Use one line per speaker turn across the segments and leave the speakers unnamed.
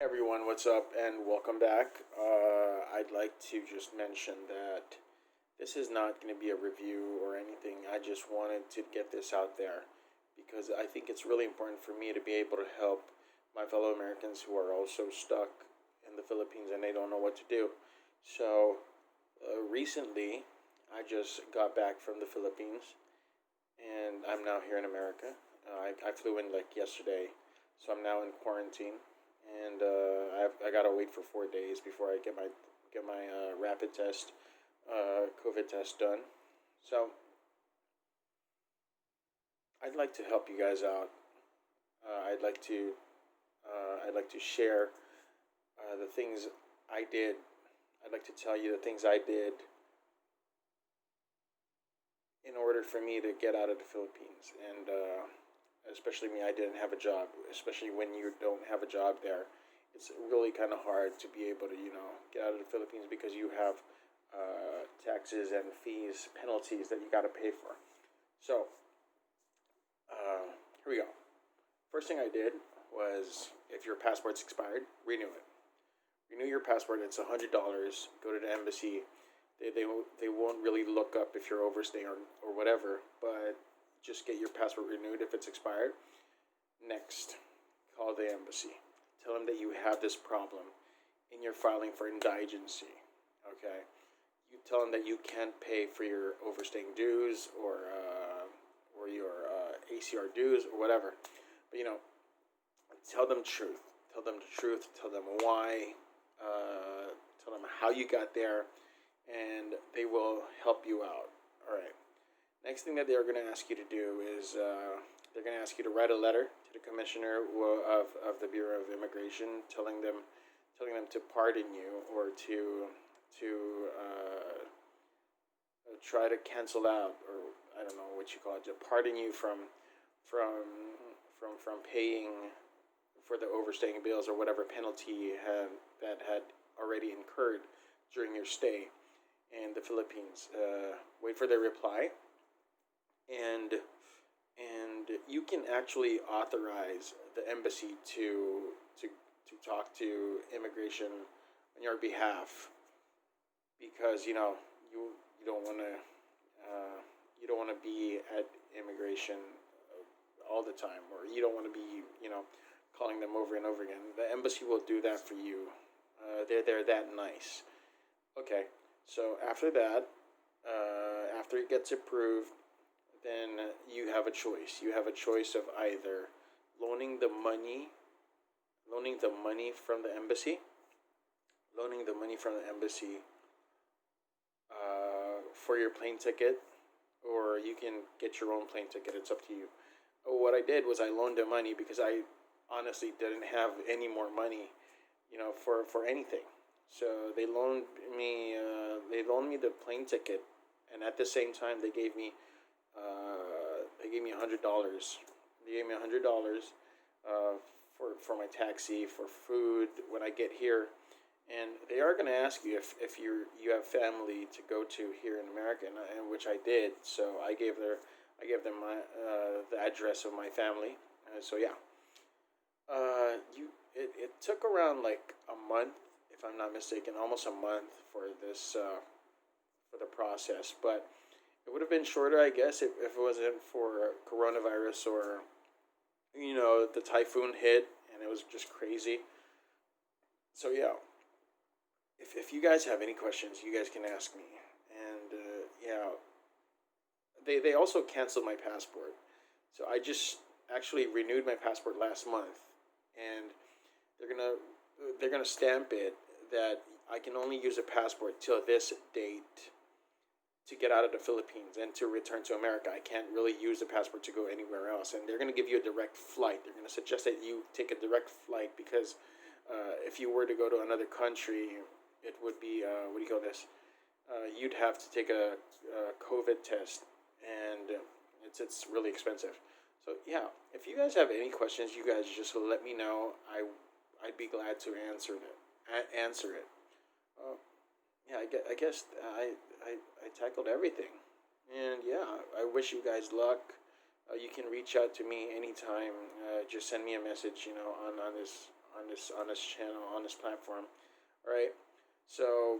Everyone, what's up, and welcome back. I'd like to just mention that this is not going to be a review or anything. I just wanted to get this out there because I think it's really important for me to be able to help my fellow Americans who are also stuck in the Philippines and they don't know what to do. So, recently, I just got back from the Philippines and I'm now here in America. I flew in like yesterday, so I'm now in quarantine, and I gotta wait for 4 days before I get my rapid test, COVID test done. So I'd like to help you guys out. I'd like to share the things I did. I'd like to tell you the things I did in order for me to get out of the Philippines. And especially me, I didn't have a job. Especially when you don't have a job there, it's really kind of hard to be able to get out of the Philippines because you have taxes and fees, penalties that you got to pay for. So here we go. First thing I did was, if your passport's expired, renew it. Renew your passport. It's $100. Go to the embassy. They won't really look up if you're overstaying or whatever, but just get your passport renewed if it's expired. Next, call the embassy. Tell them that you have this problem and you're filing for indigency. Okay? You tell them that you can't pay for your overstaying dues or your ACR dues or whatever. But tell them truth. Tell them the truth. Tell them why. Tell them how you got there, and they will help you out. All right. Next thing that they're going to ask you to do is they're going to ask you to write a letter to the commissioner of the Bureau of Immigration, telling them to pardon you or to try to cancel out, or I don't know what you call it, to pardon you from from paying for the overstaying bills or whatever penalty that had already incurred during your stay in the Philippines. Wait for their reply, and you can actually authorize the embassy to talk to immigration on your behalf, because you don't want to you don't want to be at immigration all the time, or you don't want to be calling them over and over again. The embassy will do that for you. They're that nice. Okay, so after that, after it gets approved, then you have a choice. You have a choice of either loaning the money, loaning the money from the embassy, loaning the money from the embassy for your plane ticket, or you can get your own plane ticket. It's up to you. What I did was I loaned the money because I honestly didn't have any more money, for anything. So they loaned me the plane ticket, and at the same time they gave me $100. They gave me $100 for my taxi, for food when I get here, and they are going to ask you if you have family to go to here in America, and which I did. So I gave them the address of my family. So yeah, it took around like a month, if I'm not mistaken, almost a month for this for the process. But it would have been shorter, I guess, if it wasn't for coronavirus, or the typhoon hit and it was just crazy. So yeah, if you guys have any questions, you guys can ask me. And yeah, they also canceled my passport. So I just actually renewed my passport last month, and they're gonna they're gonna stamp it that I can only use a passport till this date to get out of the Philippines and to return to America. I can't really use the passport to go anywhere else, and they're gonna give you a direct flight. They're gonna suggest that you take a direct flight because if you were to go to another country, it would be what do you call this? You'd have to take a COVID test, and it's really expensive. So yeah, if you guys have any questions, you guys just let me know. I'd be glad to answer it. Uh, yeah, I guess I tackled everything, and yeah, I wish you guys luck. You can reach out to me anytime. Just send me a message, on on this channel, on this platform. All right. So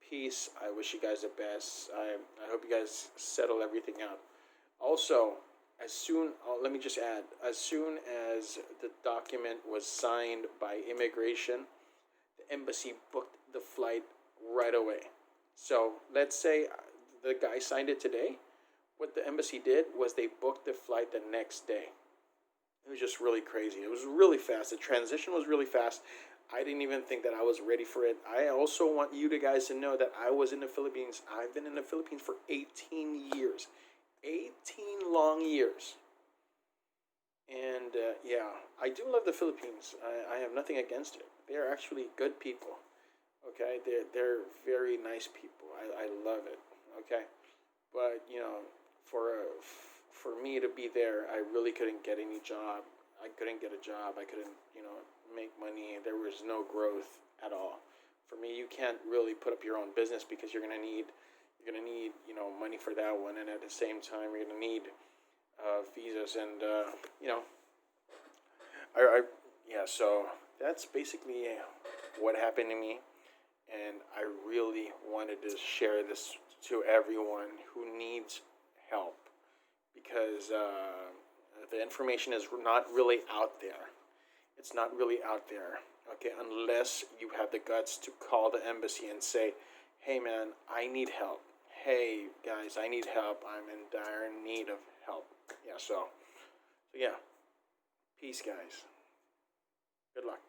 peace. I wish you guys the best. I hope you guys settle everything out. Also, let me just add, as soon as the document was signed by immigration, the embassy booked the flight right away. So let's say the guy signed it today. What the embassy did was they booked the flight the next day. It was just really crazy. It was really fast. The transition was really fast. I didn't even think that I was ready for it. I also want you to guys to know that I was in the Philippines. I've been in the Philippines for 18 years. 18 long years. And yeah, I do love the Philippines. I have nothing against it. They're actually good people. Okay, they're very nice people. I love it. Okay, but for me to be there, I really couldn't get any job. I couldn't get a job. I couldn't make money. There was no growth at all. For me, you can't really put up your own business because you're gonna need money for that one, and at the same time you're gonna need visas and you know I yeah. So that's basically what happened to me, and I really wanted to share this to everyone who needs help because the information is not really out there. It's not really out there, okay, unless you have the guts to call the embassy and say, hey man, I need help. Hey guys, I need help. I'm in dire need of help. Yeah, so yeah. Peace, guys. Good luck.